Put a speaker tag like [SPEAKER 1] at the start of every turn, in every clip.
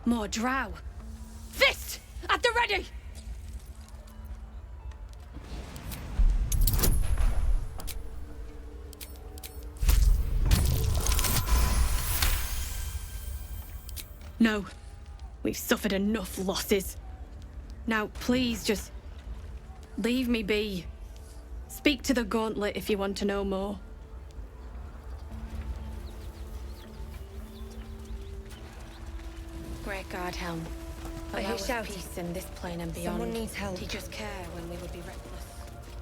[SPEAKER 1] More drow. Fist! At the ready! No. We've suffered enough losses. Now, please, just leave me be. Speak to the Gauntlet if you want to know more. Great God, Helm.
[SPEAKER 2] I hear shouting.
[SPEAKER 1] Peace in this plane and beyond.
[SPEAKER 2] Someone needs help.
[SPEAKER 1] Teach us care when we would be reckless.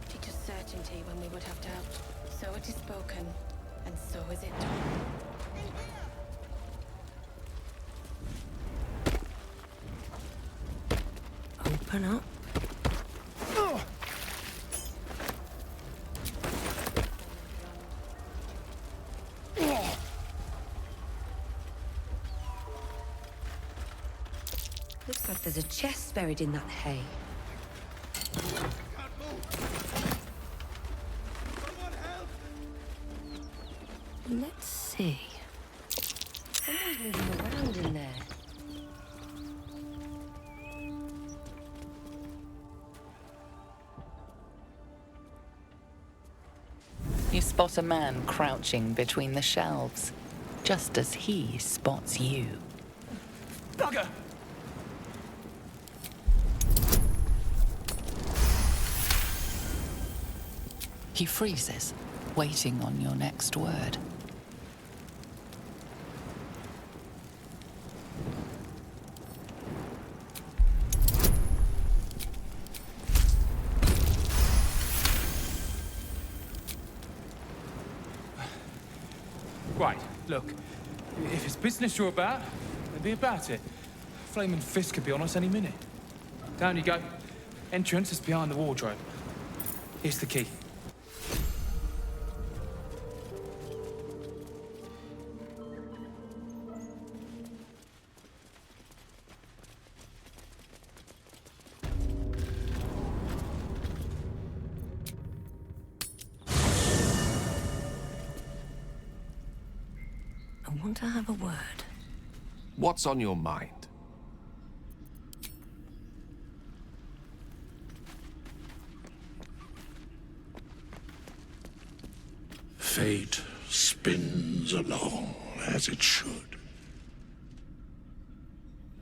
[SPEAKER 1] Teach us certainty when we would have doubt. So it is spoken, and so is it done.
[SPEAKER 2] Open up. Looks like there's a chest buried in that hay. Let's see. Someone's moving around in there.
[SPEAKER 3] You spot a man crouching between the shelves, just as he spots you.
[SPEAKER 4] Bugger!
[SPEAKER 3] He freezes, waiting on your next word.
[SPEAKER 4] Right, look. If it's business you're about, then be about it. Flaming Fist could be on us any minute. Down you go. Entrance is behind the wardrobe. Here's the key.
[SPEAKER 2] I want to have a word.
[SPEAKER 5] What's on your mind?
[SPEAKER 6] Fate spins along as it should.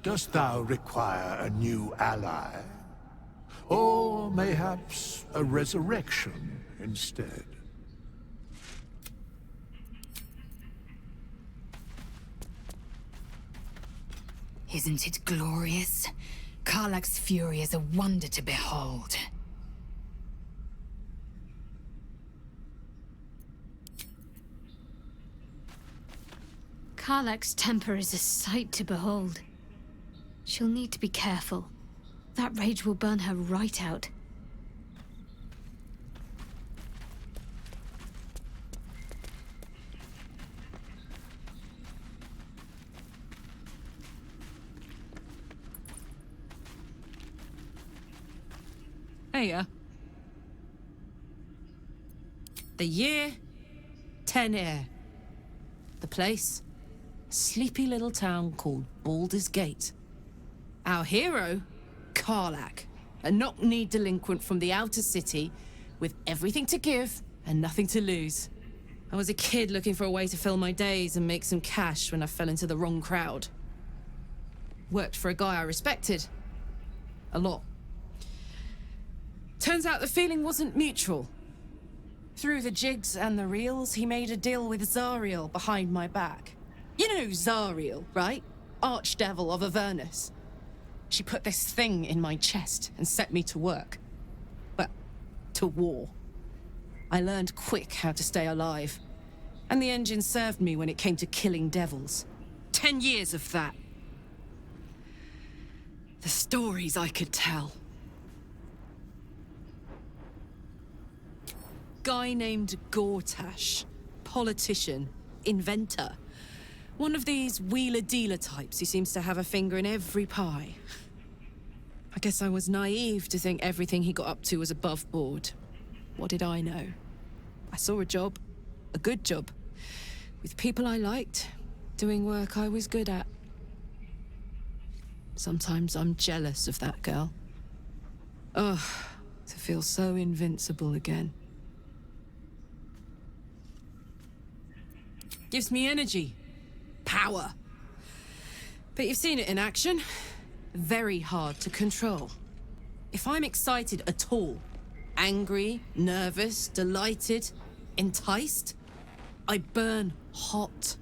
[SPEAKER 6] Dost thou require a new ally? Or mayhaps a resurrection instead?
[SPEAKER 7] Isn't it glorious? 𝗏𝗏𝗃's fury is a wonder to behold.
[SPEAKER 1] 𝗏𝗏𝗃's temper is a sight to behold. She'll need to be careful. That rage will burn her right out.
[SPEAKER 8] Hiya. The year, 10 The place, a sleepy little town called Baldur's Gate. Our hero, 𝗏𝗏𝗃, a knock-kneed delinquent from the outer city with everything to give and nothing to lose. I was a kid looking for a way to fill my days and make some cash when I fell into the wrong crowd. Worked for a guy I respected. A lot. Turns out the feeling wasn't mutual. Through the jigs and the reels, he made a deal with 𝗍𝗏𝗏 behind my back. You know 𝗍𝗏𝗏, right? Archdevil of Avernus. She put this thing in my chest and set me to work. Well, to war. I learned quick how to stay alive. And the engine served me when it came to killing devils. 10 years of that. The stories I could tell. Guy named 𝗏𝗏𝗏𝗏, politician, inventor. One of these wheeler-dealer types who seems to have a finger in every pie. I guess I was naive to think everything he got up to was above board. What did I know? I saw a job, a good job, with people I liked, doing work I was good at. Sometimes I'm jealous of that girl. Ugh, to feel so invincible again. Gives me energy. Power. But you've seen it in action. Very hard to control. If I'm excited at all, angry, nervous, delighted, enticed, I burn hot.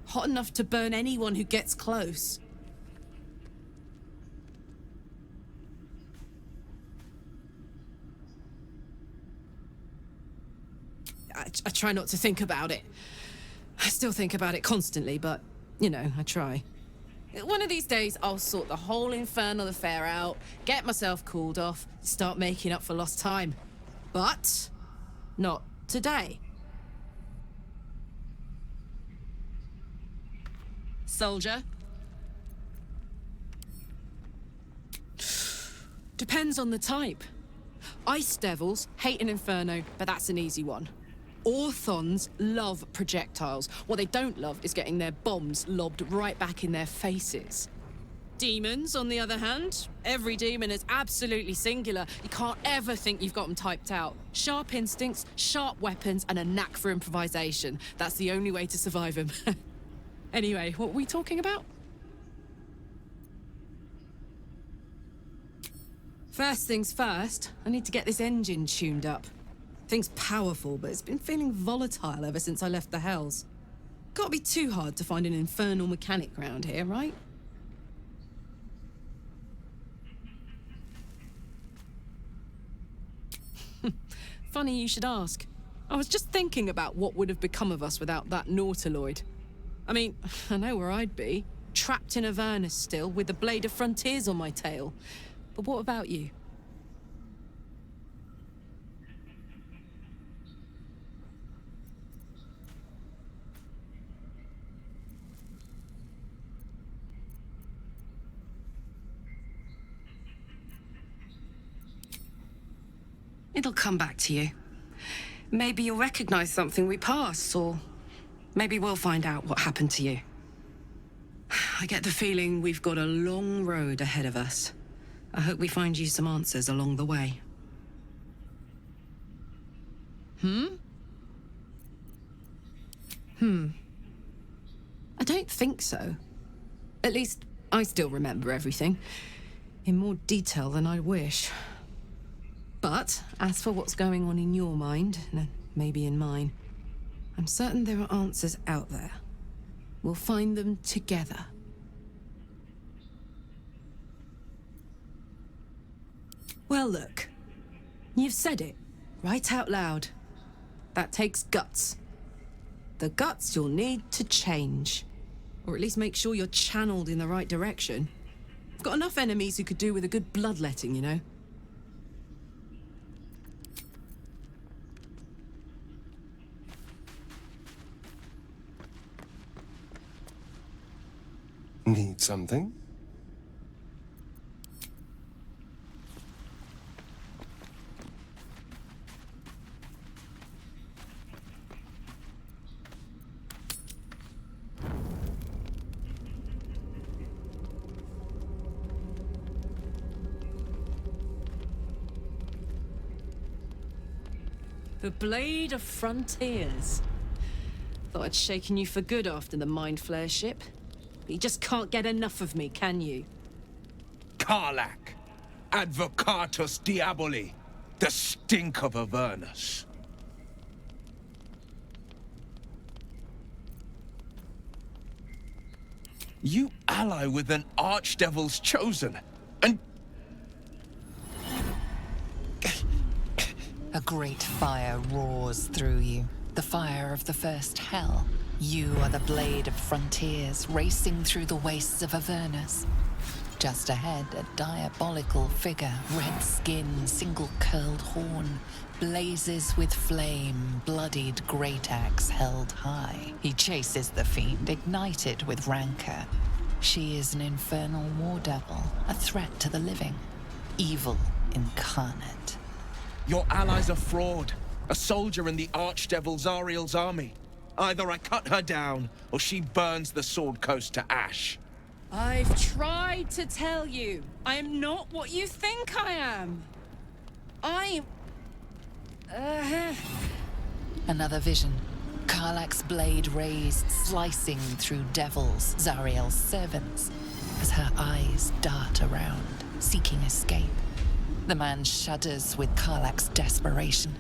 [SPEAKER 8] Hot enough to burn anyone who gets close. I try not to think about it. I still think about it constantly, but, you know, I try. One of these days, I'll sort the whole infernal affair out, get myself cooled off, start making up for lost time. But not today. Soldier? Depends on the type. Ice devils hate an inferno, but that's an easy one. Orthons love projectiles. What they don't love is getting their bombs lobbed right back in their faces. Demons, on the other hand, every demon is absolutely singular. You can't ever think you've got them typed out. Sharp instincts, sharp weapons, and a knack for improvisation. That's the only way to survive them. Anyway, what were we talking about? First things first, I need to get this engine tuned up. Thing's powerful, but it's been feeling volatile ever since I left the Hells. Can't be too hard to find an infernal mechanic round here, right? Funny you should ask. I was just thinking about what would have become of us without that 𝗏𝗏𝗏𝗏𝗏. I mean, I know where I'd be. Trapped in Avernus still, with the blade of frontiers on my tail. But what about you? It'll come back to you. Maybe you'll recognize something we pass, or maybe we'll find out what happened to you. I get the feeling we've got a long road ahead of us. I hope we find you some answers along the way. I don't think so. At least, I still remember everything. In more detail than I wish. But, as for what's going on in your mind, and maybe in mine, I'm certain there are answers out there. We'll find them together. Well, look. You've said it, right out loud. That takes guts. The guts you'll need to change. Or at least make sure you're channeled in the right direction. I've got enough enemies who could do with a good bloodletting, you know?
[SPEAKER 5] Need something?
[SPEAKER 8] The Blade of Frontiers. Thought I'd shaken you for good after the Mind Flayer ship. You just can't get enough of me, can you?
[SPEAKER 9] 𝗏𝗏𝗏𝗏, 𝗵𝗏𝗏𝗏𝗏𝗏, diaboli, the stink of Avernus. You ally with an archdevil's chosen, and...
[SPEAKER 3] A great fire roars through you, the fire of the first hell. You are the Blade of Frontiers, racing through the wastes of Avernus. Just ahead, a diabolical figure, red skin, single-curled horn, blazes with flame, bloodied great axe held high. He chases the fiend, ignited with rancor. She is an infernal war devil, a threat to the living, evil incarnate.
[SPEAKER 9] Your ally's a fraud, a soldier in the archdevil Zariel's army. Either I cut her down, or she burns the Sword Coast to ash.
[SPEAKER 8] I've tried to tell you. I am not what you think I am. I'm...
[SPEAKER 3] Another vision. 𝗏𝗏𝗃's blade raised, slicing through devils, Zariel's servants, as her eyes dart around, seeking escape. The man shudders with 𝗏𝗏𝗃's desperation.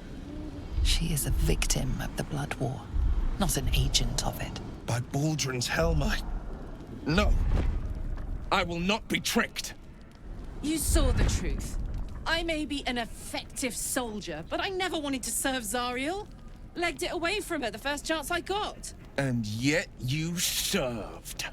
[SPEAKER 3] She is a victim of the Blood War, not an agent of it.
[SPEAKER 9] By Baldrin's helm, No. I will not be tricked.
[SPEAKER 8] You saw the truth. I may be an effective soldier, but I never wanted to serve Zariel. Legged it away from her the first chance I got.
[SPEAKER 9] And yet you served.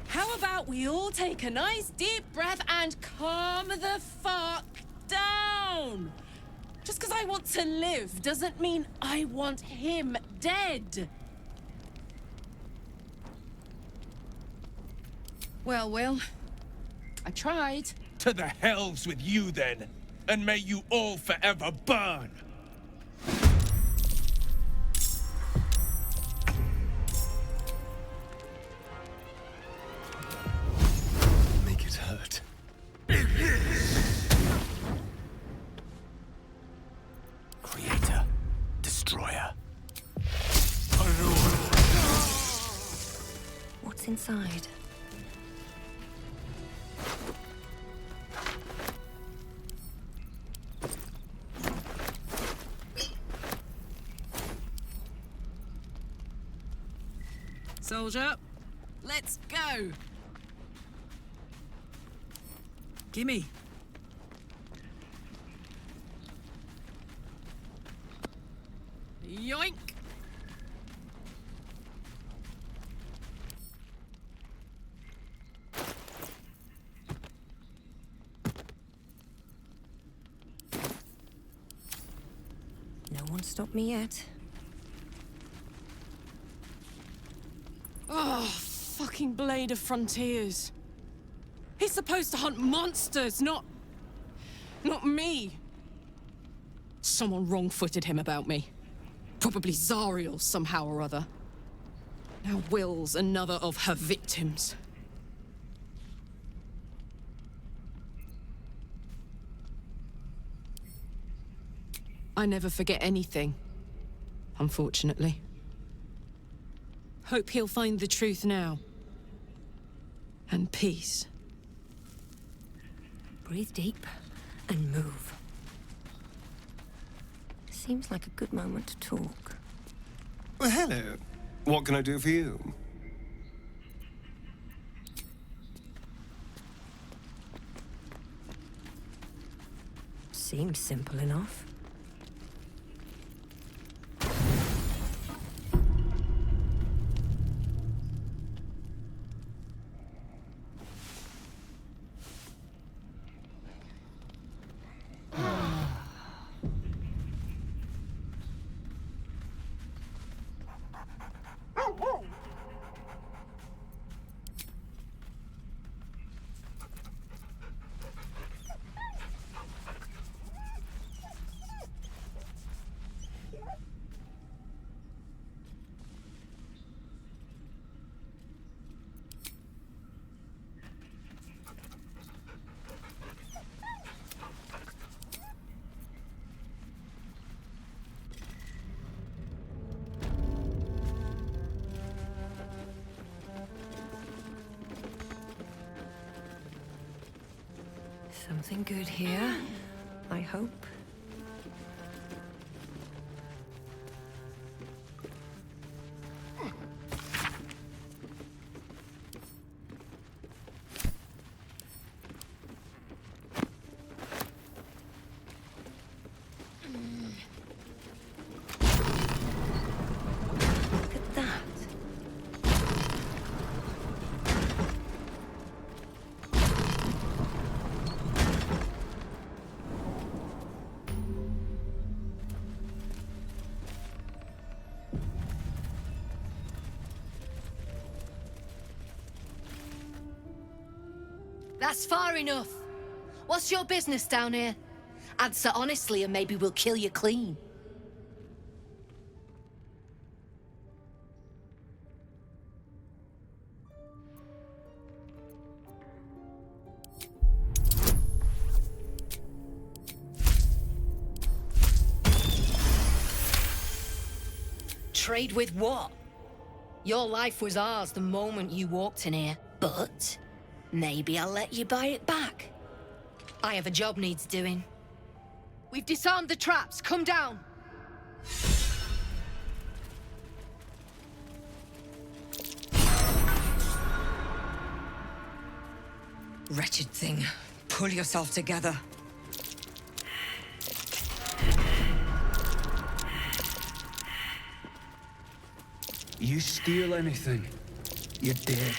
[SPEAKER 8] How about we all take a nice deep breath and calm the fuck down? Just because I want to live doesn't mean I want him dead. Well, Wyll, I tried.
[SPEAKER 9] To the hells with you, then. And may you all forever burn.
[SPEAKER 10] Make it hurt. Creator. Destroyer.
[SPEAKER 2] What's inside?
[SPEAKER 8] Soldier, let's go. Gimme. Yoink.
[SPEAKER 2] No one stopped me yet.
[SPEAKER 8] Oh, fucking Blade of Frontiers. He's supposed to hunt monsters, not me. Someone wrong-footed him about me. Probably Zariel somehow or other. Now Wyll's another of her victims. I never forget anything, unfortunately. Hope he'll find the truth now. And peace.
[SPEAKER 2] Breathe deep and move. Seems like a good moment to talk.
[SPEAKER 10] Well, hello. What can I do for you?
[SPEAKER 2] Seems simple enough. Something good here, I hope. Look at that.
[SPEAKER 11] That's far enough. What's your business down here? Answer honestly and maybe we'll kill you clean.
[SPEAKER 7] Trade with what? Your life was ours the moment you walked in here, but maybe I'll let you buy it back. I have a job needs doing. We've disarmed the traps. Come down.
[SPEAKER 2] Wretched thing. Pull yourself together.
[SPEAKER 11] You steal anything, you're dead.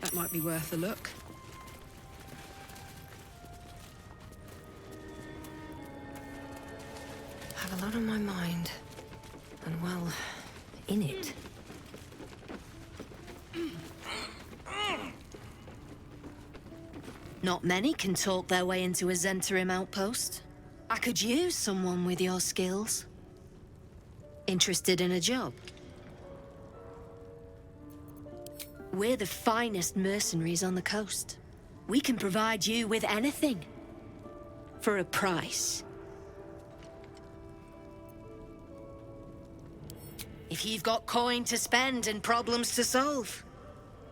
[SPEAKER 8] That might be worth a look.
[SPEAKER 2] I have a lot on my mind. And well, in it.
[SPEAKER 7] Not many can talk their way into a 𝗍𝗓𝗻 outpost. I could use someone with your skills. Interested in a job? We're the finest mercenaries on the coast. We can provide you with anything. For a price. If you've got coin to spend and problems to solve,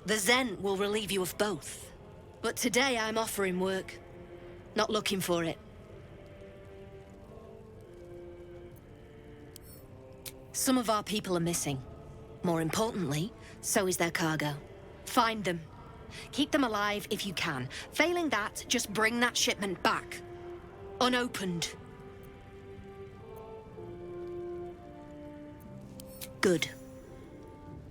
[SPEAKER 7] the Zen will relieve you of both. But today I'm offering work, not looking for it. Some of our people are missing. More importantly, so is their cargo. Find them. Keep them alive if you can. Failing that, just bring that shipment back. Unopened. Good.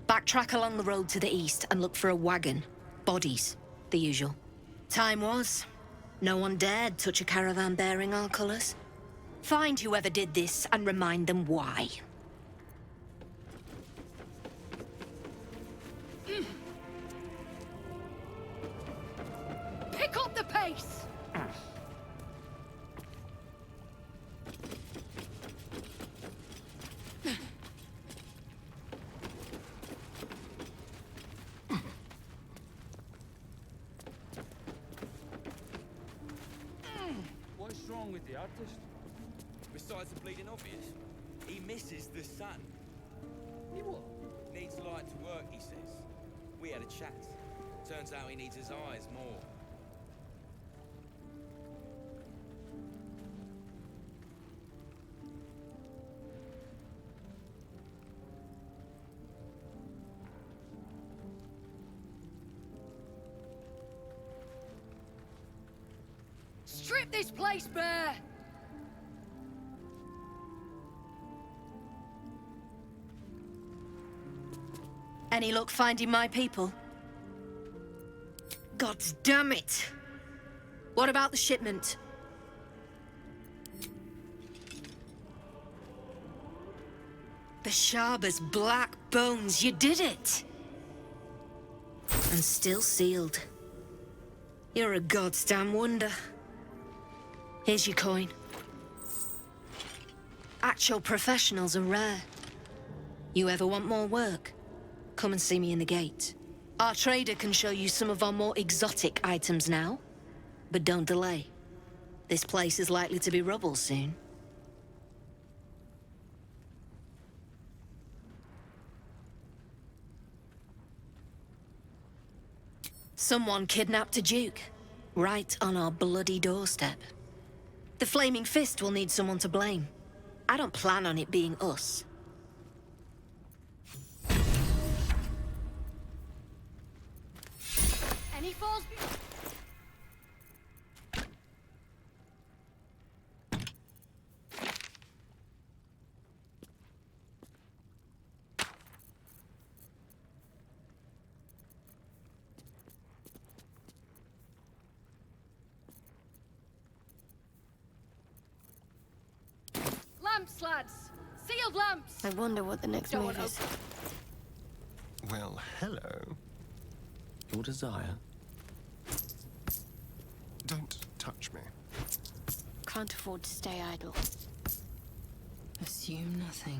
[SPEAKER 7] Backtrack along the road to the east and look for a wagon. Bodies. The usual. Time was. No one dared touch a caravan bearing our colors. Find whoever did this and remind them why. Pick up the pace!
[SPEAKER 4] What's wrong with the artist?
[SPEAKER 12] Besides the bleeding obvious, he misses the sun.
[SPEAKER 4] He what?
[SPEAKER 12] Needs light to work, he says. We had a chat. Turns out he needs his eyes more.
[SPEAKER 7] Strip this place bare! Any luck finding my people? God damn it! What about the shipment? 𝗍𝗶𝗱𝗲𝗄's black bones, you did it! And still sealed. You're a goddamn wonder. Here's your coin. Actual professionals are rare. You ever want more work? Come and see me in the gate. Our trader can show you some of our more exotic items now. But don't delay. This place is likely to be rubble soon. Someone kidnapped a duke, right on our bloody doorstep. The Flaming Fist will need someone to blame. I don't plan on it being us. Any falls? Lamps, lads! Sealed lamps!
[SPEAKER 13] I wonder what the next move is.
[SPEAKER 10] Well, hello.
[SPEAKER 11] Your desire?
[SPEAKER 10] Don't touch me.
[SPEAKER 13] Can't afford to stay idle.
[SPEAKER 2] Assume nothing.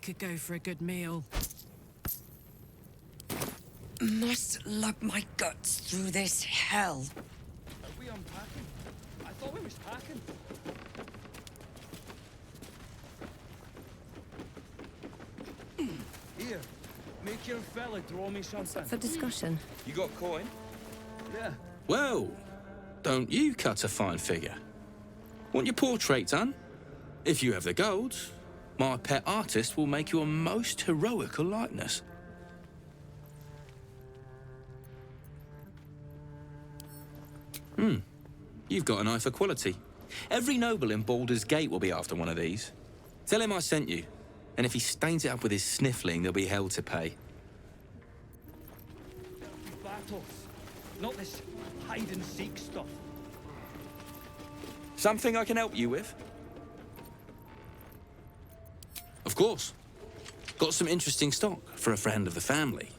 [SPEAKER 8] could go for a good meal.
[SPEAKER 2] Must lug my guts through this hell.
[SPEAKER 11] Are we unpacking? I thought we was packing. Here, make your fella draw me something.
[SPEAKER 2] For discussion.
[SPEAKER 12] You got coin?
[SPEAKER 11] Yeah.
[SPEAKER 14] Well, don't you cut a fine figure? Want your portrait done? If you have the gold, my pet artist will make you a most heroical likeness. You've got an eye for quality. Every noble in Baldur's Gate will be after one of these. Tell him I sent you, and if he stains it up with his sniffling, there'll be hell to pay.
[SPEAKER 11] Battles. Not this hide-and-seek stuff.
[SPEAKER 14] Something I can help you with? Of course. Got some interesting stock for a friend of the family.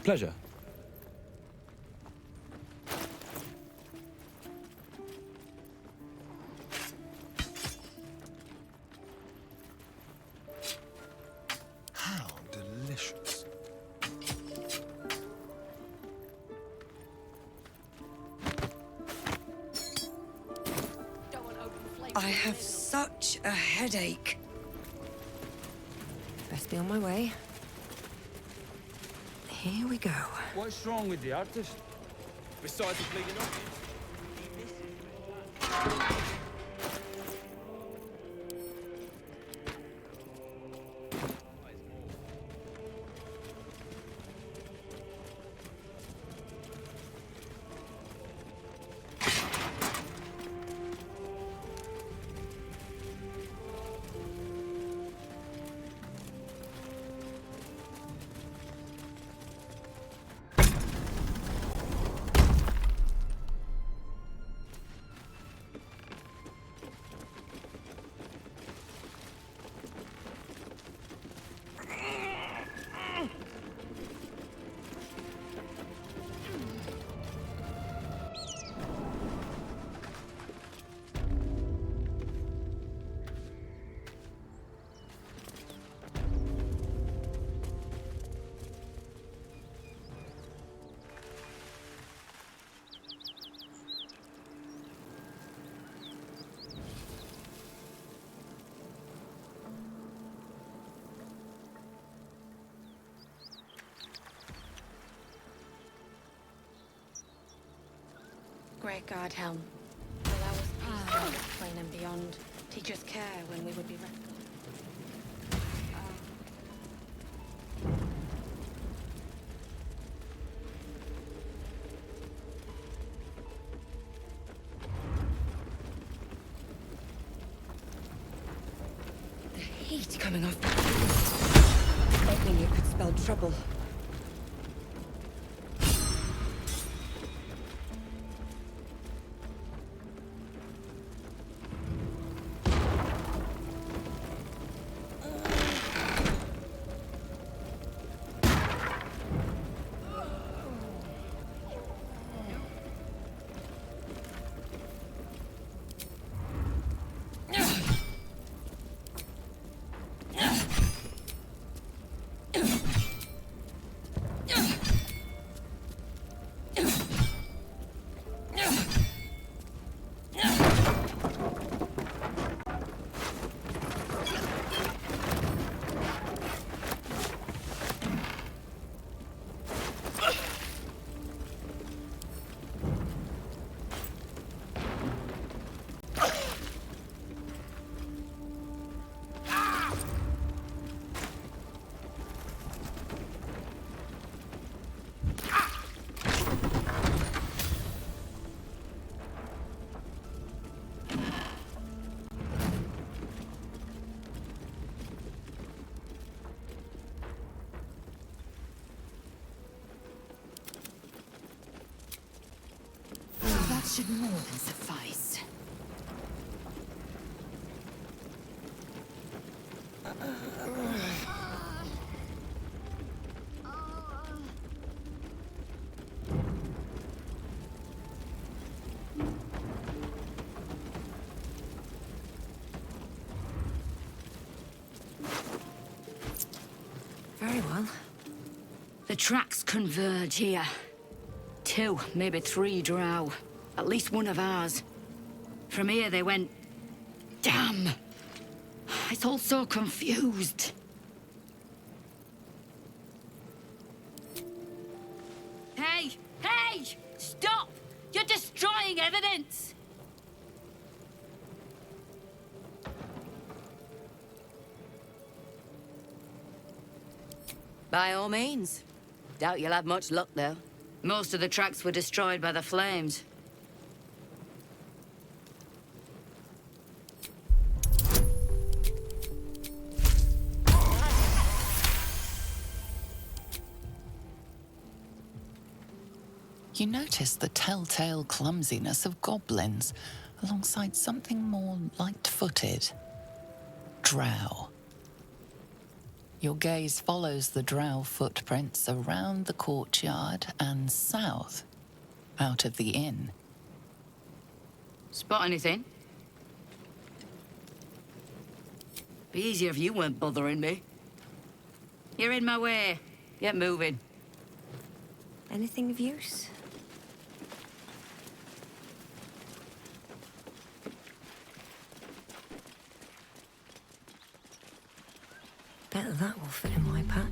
[SPEAKER 14] Pleasure.
[SPEAKER 9] How delicious.
[SPEAKER 2] I have such a headache. Best be on my way. Here we go.
[SPEAKER 11] What's wrong with the artist?
[SPEAKER 12] Besides the bleeding obvious.
[SPEAKER 1] Great God, Helm. Allow us peace on this plane and beyond. Teach us care when we would be left.
[SPEAKER 2] The heat coming off. Opening it could spell trouble.
[SPEAKER 7] should more than suffice. Very well. The tracks converge here. 2, maybe 3 drow. At least one of ours. From here they went... Damn! It's all so confused. Hey! Hey! Stop! You're destroying evidence! By all means. Doubt you'll have much luck, though. Most of the tracks were destroyed by the flames.
[SPEAKER 3] You notice the telltale clumsiness of goblins, alongside something more light-footed. Drow. Your gaze follows the drow footprints around the courtyard and south, out of the inn.
[SPEAKER 7] Spot anything? Be easier if you weren't bothering me. You're in my way. Get moving.
[SPEAKER 2] Anything of use? Bet that will fit in my pack.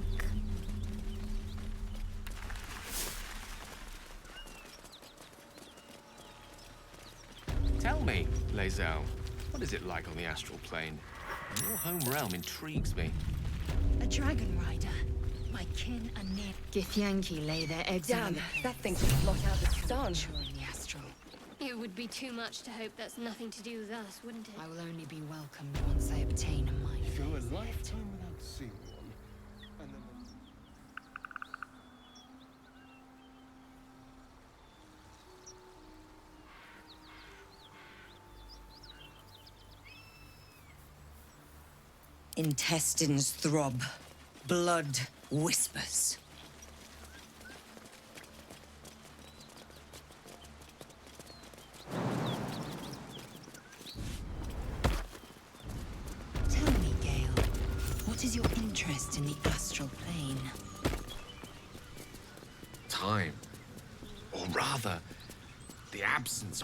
[SPEAKER 5] Tell me, 𝗟𝗟𝗃𝗍𝗃, what is it like on the astral plane? Your home realm intrigues me.
[SPEAKER 7] A dragon rider. My kin and near 𝗃í𝗱𝗃𝗃𝗃 lay their eggs.
[SPEAKER 2] Damn, that thing could blot out the sun.
[SPEAKER 7] In the astral.
[SPEAKER 13] It would be too much to hope that's nothing to do with us, wouldn't it?
[SPEAKER 7] I will only be welcomed once I obtain a mind.
[SPEAKER 10] Go a lifetime without seeing one, and then...
[SPEAKER 2] Intestines throb. Blood whispers.
[SPEAKER 7] Tell me, Gale, what is your interest in the astral plane?
[SPEAKER 5] Time. Or rather, the absence